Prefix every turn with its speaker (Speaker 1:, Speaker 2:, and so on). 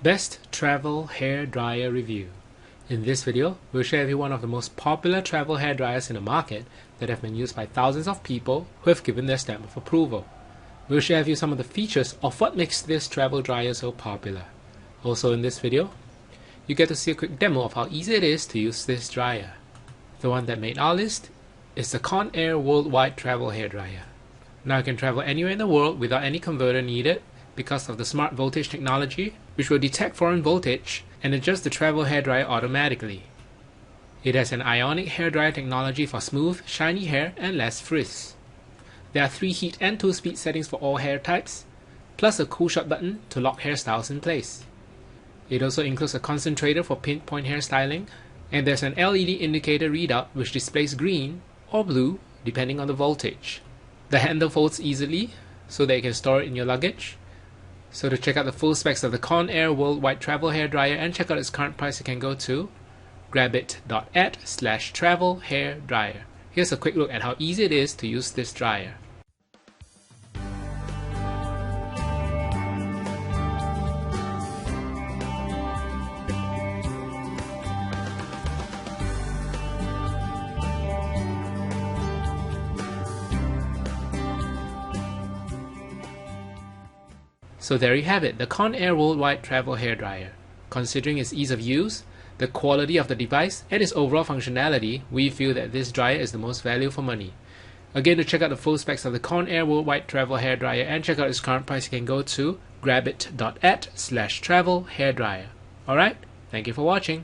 Speaker 1: Best Travel Hair Dryer Review. In this video, we'll share with you one of the most popular travel hair dryers in the market that have been used by thousands of people who have given their stamp of approval. We'll share with you some of the features of what makes this travel dryer so popular. Also in this video, you get to see a quick demo of how easy it is to use this dryer. The one that made our list is the Conair Worldwide Travel Hair Dryer. Now you can travel anywhere in the world without any converter needed because of the smart voltage technology, which will detect foreign voltage and adjust the travel hairdryer automatically. It has an Ionic hairdryer technology for smooth, shiny hair and less frizz. There are 3 heat and 2 speed settings for all hair types, plus a cool shot button to lock hairstyles in place. It also includes a concentrator for pinpoint hairstyling, and there's an LED indicator readout which displays green or blue depending on the voltage. The handle folds easily so that you can store it in your luggage. So to check out the full specs of the Conair Worldwide Travel Hair Dryer and check out its current price, you can go to grabit.at/travelhairdryer. Here's a quick look at how easy it is to use this dryer. So there you have it, the Conair Worldwide Travel Hair Dryer. Considering its ease of use, the quality of the device, and its overall functionality, we feel that this dryer is the most value for money. Again, to check out the full specs of the Conair Worldwide Travel Hair Dryer and check out its current price, you can go to grabit.at/travelhairdryer. Alright, thank you for watching.